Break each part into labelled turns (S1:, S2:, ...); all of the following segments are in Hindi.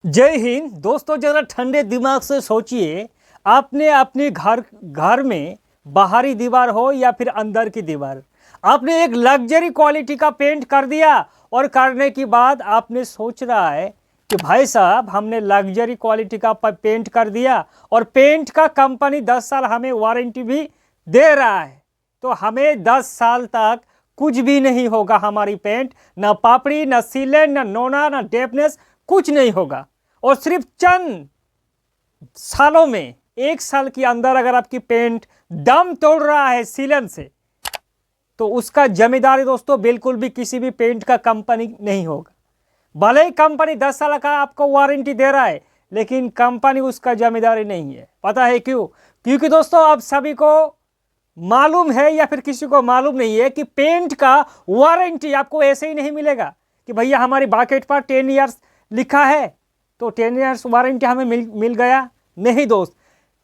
S1: जय हिंद दोस्तों। जरा ठंडे दिमाग से सोचिए, आपने अपने घर में बाहरी दीवार हो या फिर अंदर की दीवार, आपने एक लग्जरी क्वालिटी का पेंट कर दिया और करने के बाद आपने सोच रहा है कि भाई साहब हमने लग्जरी क्वालिटी का पेंट कर दिया और पेंट का कंपनी 10 साल हमें वारंटी भी दे रहा है, तो हमें 10 साल तक कुछ भी नहीं होगा। हमारी पेंट ना पापड़ी, ना सीलेंट, ना नोना, ना डेपनेस, कुछ नहीं होगा। और सिर्फ चंद सालों में, 1 साल के अंदर अगर आपकी पेंट दम तोड़ रहा है सीलन से, तो उसका जिम्मेदारी दोस्तों बिल्कुल भी किसी भी पेंट का कंपनी नहीं होगा। भले ही कंपनी 10 साल का आपको वारंटी दे रहा है, लेकिन कंपनी उसका जिम्मेदारी नहीं है। पता है क्यों? क्योंकि दोस्तों आप सभी को मालूम है या फिर किसी को मालूम नहीं है कि पेंट का वारंटी आपको ऐसे ही नहीं मिलेगा कि भैया हमारी बकेट पर 10 ईयर्स लिखा है तो 10 ईयर्स वारंटी हमें मिल गया। नहीं दोस्त,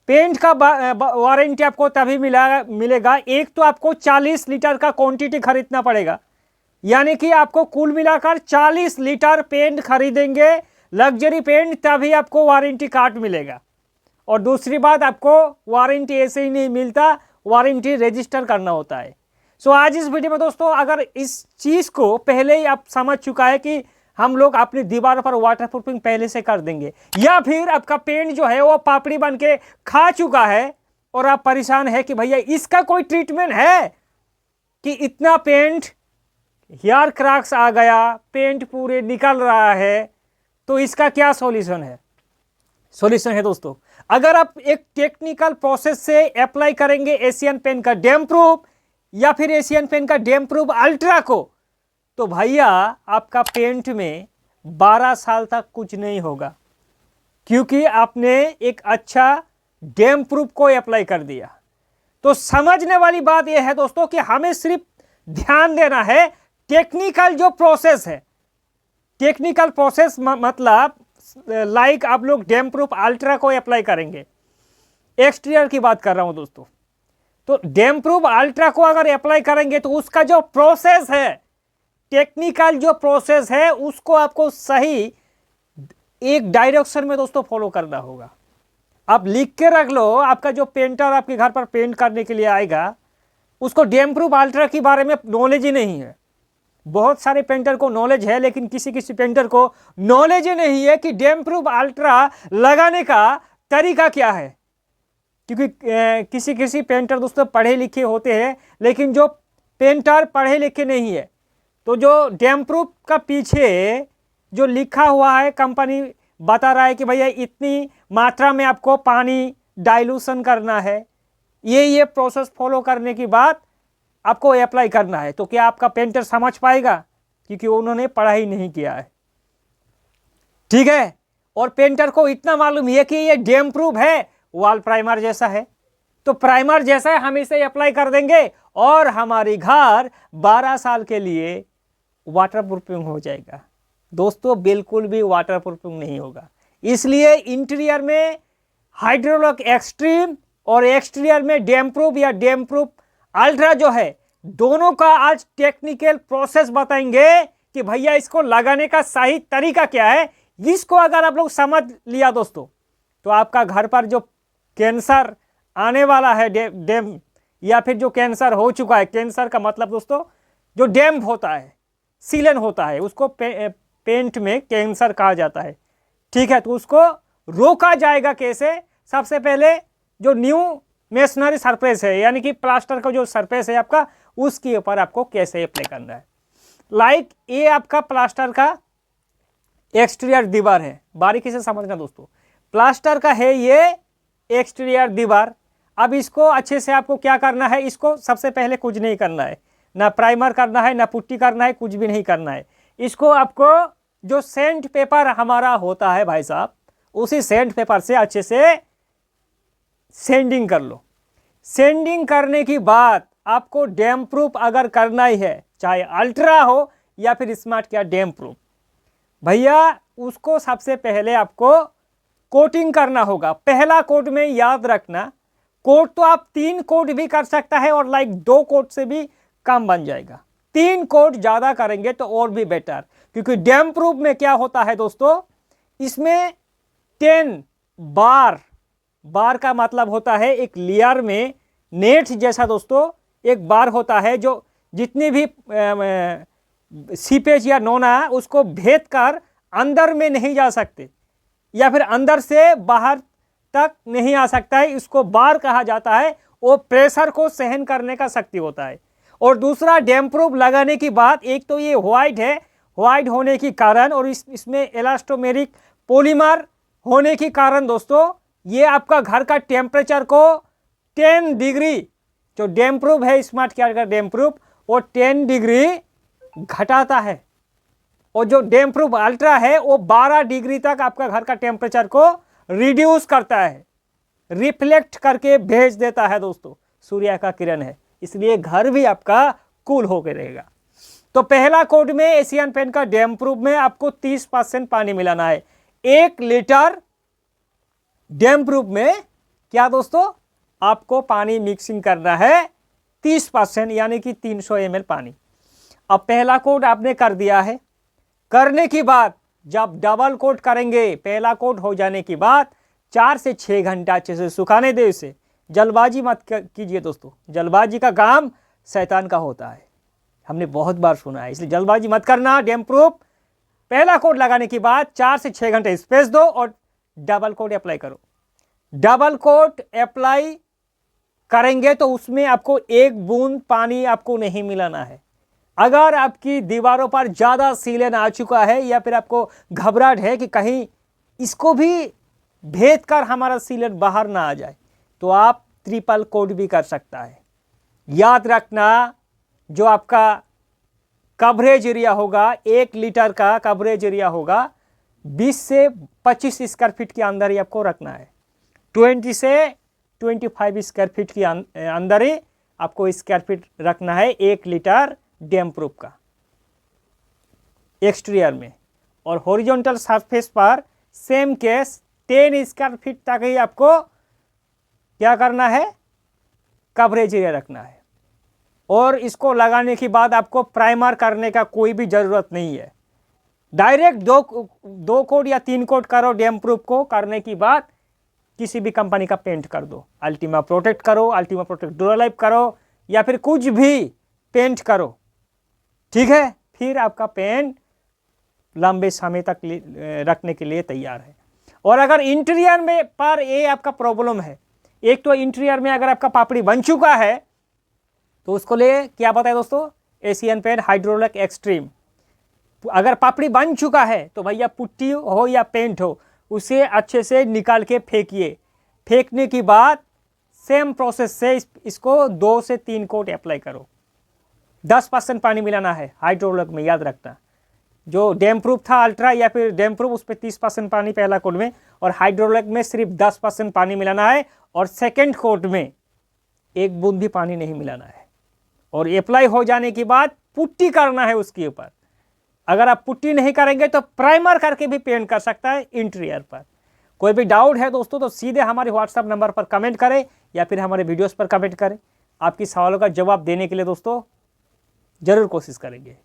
S1: पेंट का वारंटी आपको तभी मिलेगा। एक तो आपको 40 लीटर का क्वांटिटी खरीदना पड़ेगा, यानी कि आपको कुल मिलाकर 40 लीटर पेंट खरीदेंगे लग्जरी पेंट, तभी आपको वारंटी कार्ड मिलेगा। और दूसरी बात, आपको वारंटी ऐसे ही नहीं मिलता, वारंटी रजिस्टर करना होता है। सो आज इस वीडियो में दोस्तों अगर इस चीज़ को पहले ही आप समझ चुका है कि हम लोग अपनी दीवारों पर वाटरप्रूफिंग पहले से कर देंगे, या फिर आपका पेंट जो है वो पापड़ी बन के खा चुका है और आप परेशान है कि भैया इसका कोई ट्रीटमेंट है कि इतना पेंट हेयर क्रैक्स आ गया, पेंट पूरे निकल रहा है, तो इसका क्या सॉल्यूशन है? सॉल्यूशन है दोस्तों, अगर आप एक टेक्निकल प्रोसेस से अप्लाई करेंगे एशियन पेंट का डैम्प प्रूफ या फिर एशियन पेंट का डैम्प प्रूफ अल्ट्रा को, तो भैया आपका पेंट में 12 साल तक कुछ नहीं होगा, क्योंकि आपने एक अच्छा डैम्प प्रूफ को अप्लाई कर दिया। तो समझने वाली बात यह है दोस्तों कि हमें सिर्फ ध्यान देना है टेक्निकल जो प्रोसेस है। टेक्निकल प्रोसेस मतलब लाइक आप लोग डैम्प प्रूफ अल्ट्रा को अप्लाई करेंगे, एक्सटीरियर की बात कर रहा हूं दोस्तों। तो डैम्प प्रूफ अल्ट्रा को अगर अप्लाई करेंगे तो उसका जो प्रोसेस है, टेक्निकल जो प्रोसेस है, उसको आपको सही एक डायरेक्शन में दोस्तों फॉलो करना होगा। आप लिख के रख लो, आपका जो पेंटर आपके घर पर पेंट करने के लिए आएगा उसको डैम्प प्रूफ अल्ट्रा के बारे में नॉलेज ही नहीं है। बहुत सारे पेंटर को नॉलेज है, लेकिन किसी किसी पेंटर को नॉलेज ही नहीं है कि डैम्प प्रूफ अल्ट्रा लगाने का तरीका क्या है। क्योंकि किसी किसी पेंटर दोस्तों पढ़े लिखे होते हैं, लेकिन जो पेंटर पढ़े लिखे नहीं है, तो जो डैम्प प्रूफ का पीछे जो लिखा हुआ है, कंपनी बता रहा है कि भैया इतनी मात्रा में आपको पानी डाइल्यूशन करना है, ये प्रोसेस फॉलो करने के बाद आपको अप्लाई करना है, तो क्या आपका पेंटर समझ पाएगा? क्योंकि उन्होंने पढ़ाई नहीं किया है, ठीक है। और पेंटर को इतना मालूम है कि ये डैम्प प्रूफ है, वॉल प्राइमर जैसा है, तो प्राइमर जैसा है हम इसे अप्लाई कर देंगे और हमारी घर 12 साल के लिए वाटरप्रूफिंग हो जाएगा। दोस्तों बिल्कुल भी वाटरप्रूफिंग नहीं होगा। इसलिए इंटीरियर में हाइड्रोलॉक एक्सट्रीम और एक्सटीरियर में डैम्प प्रूफ या डैम्प प्रूफ अल्ट्रा जो है, दोनों का आज टेक्निकल प्रोसेस बताएंगे कि भैया इसको लगाने का सही तरीका क्या है। इसको अगर आप लोग समझ लिया दोस्तों, तो आपका घर पर जो कैंसर आने वाला है डैम्प, या फिर जो कैंसर हो चुका है, कैंसर का मतलब दोस्तों जो डैम्प होता है, सीलन होता है, उसको पेंट में कैंसर कहा जाता है, ठीक है। तो उसको रोका जाएगा कैसे? सबसे पहले जो न्यू मेसनरी सरफेस है, यानी कि प्लास्टर का जो सरफेस है आपका, उसके ऊपर आपको कैसे अप्लाई करना है। लाइक ये आपका प्लास्टर का एक्सटीरियर दीवार है, बारीकी से समझना दोस्तों, प्लास्टर का है ये एक्सटीरियर दीवार। अब इसको अच्छे से आपको क्या करना है, इसको सबसे पहले कुछ नहीं करना है, ना प्राइमर करना है, ना पुट्टी करना है, कुछ भी नहीं करना है। इसको आपको जो सेंट पेपर हमारा होता है भाई साहब, उसी सेंट पेपर से अच्छे से सेंडिंग कर लो। सेंडिंग करने की बाद आपको डैम्प प्रूफ अगर करना ही है, चाहे अल्ट्रा हो या फिर स्मार्ट क्या डैम्प प्रूफ, भैया उसको सबसे पहले आपको कोटिंग करना होगा। पहला कोट में याद रखना, कोट तो आप 3 कोट भी कर सकता है और लाइक 2 कोट से भी कम बन जाएगा। 3 कोट ज़्यादा करेंगे तो और भी बेटर, क्योंकि डैम्प प्रूफ में क्या होता है दोस्तों, इसमें 10 बार, बार का मतलब होता है एक लेयर में नेट जैसा दोस्तों एक बार होता है, जो जितनी भी सीपेज या नोना उसको भेद कर अंदर में नहीं जा सकते या फिर अंदर से बाहर तक नहीं आ सकता है, इसको बार कहा जाता है। वो प्रेशर को सहन करने का शक्ति होता है। और दूसरा डैम्प प्रूफ लगाने की बात, एक तो ये व्हाइट है, व्हाइट होने के कारण और इसमें इलास्टोमेरिक पॉलीमर होने के कारण दोस्तों ये आपका घर का टेम्परेचर को 10 डिग्री, जो डैम्प प्रूफ है स्मार्ट केयर का डैम्प प्रूफ, वो 10 डिग्री घटाता है। और जो डैम्प प्रूफ अल्ट्रा है वो 12 डिग्री तक आपका घर का टेम्परेचर को रिड्यूस करता है, रिफ्लेक्ट करके भेज देता है दोस्तों, सूर्य का किरण है, इसलिए घर भी आपका कूल होकर रहेगा। तो पहला कोड में एशियन पेंट का डैम्प प्रूफ में आपको 30% पानी मिलाना है। 1 लीटर डैम्प प्रूफ में क्या दोस्तों आपको पानी मिक्सिंग करना है 30%, यानी कि 300 ml पानी। अब पहला कोड आपने कर दिया है। करने की बाद जब डबल कोट करेंगे, पहला कोट हो जाने के बाद 4 से 6 घंटा अच्छे से सुखाने दे इसे। जल्दबाजी मत कीजिए दोस्तों, जल्दबाजी का काम शैतान का होता है, हमने बहुत बार सुना है, इसलिए जल्दबाजी मत करना। डैम्प प्रूफ पहला कोट लगाने के बाद 4 से 6 घंटे स्पेस दो और डबल कोट अप्लाई करो। डबल कोट अप्लाई करेंगे तो उसमें आपको 1 बूंद पानी आपको नहीं मिलाना है। अगर आपकी दीवारों पर ज़्यादा सीलन आ चुका है या फिर आपको घबराहट है कि कहीं इसको भी भेद कर हमारा सीलन बाहर ना आ जाए, तो आप ट्रिपल कोट भी कर सकता है। याद रखना, जो आपका कवरेज एरिया होगा, 1 लीटर का कवरेज एरिया होगा, 20 से 25 स्क्वायर फीट के अंदर ही आपको रखना है। 20 से 25 स्क्वायर फीट के अंदर ही आपको स्क्वायर फीट रखना है 1 लीटर डैम्प प्रूफ का एक्सटीरियर में। और हॉरिजॉन्टल सरफेस पर सेम केस 10 स्क्वायर फीट तक ही आपको क्या करना है, कवरेज एरिया रखना है। और इसको लगाने के बाद आपको प्राइमर करने का कोई भी ज़रूरत नहीं है, डायरेक्ट दो कोट या 3 कोट करो डैम्प प्रूफ को। करने की बाद किसी भी कंपनी का पेंट कर दो, अल्टीमा प्रोटेक्ट करो, अल्टीमा प्रोटेक्ट डुरालाइफ करो या फिर कुछ भी पेंट करो, ठीक है। फिर आपका पेंट लंबे समय तक रखने के लिए तैयार है। और अगर इंटीरियर में पर ये आपका प्रॉब्लम है, एक तो इंटीरियर में अगर आपका पापड़ी बन चुका है तो उसको लिए क्या पता है दोस्तों, एशियन पेंट हाइड्रोलिक एक्सट्रीम। अगर पापड़ी बन चुका है तो भैया पुट्टी हो या पेंट हो, उसे अच्छे से निकाल के फेंकिए। फेंकने की बाद सेम प्रोसेस से इसको 2 से 3 कोट अप्लाई करो। 10% पानी मिलाना है हाइड्रोलिक में, याद रखना। जो डैम्प प्रूफ था अल्ट्रा या फिर डैम्प प्रूफ, उस पर 30% पानी पहला कोट में, और हाइड्रोलिक में सिर्फ 10% पानी मिलाना है। और सेकेंड कोट में 1 बूंद भी पानी नहीं मिलाना है। और अप्लाई हो जाने के बाद पुट्टी करना है उसके ऊपर। अगर आप पुट्टी नहीं करेंगे तो प्राइमर करके भी पेंट कर सकता है इंटीरियर पर। कोई भी डाउट है दोस्तों तो सीधे हमारे व्हाट्सएप नंबर पर कमेंट करें या फिर हमारे वीडियोस पर कमेंट करें। आपकी सवालों का जवाब देने के लिए दोस्तों ज़रूर कोशिश करेंगे।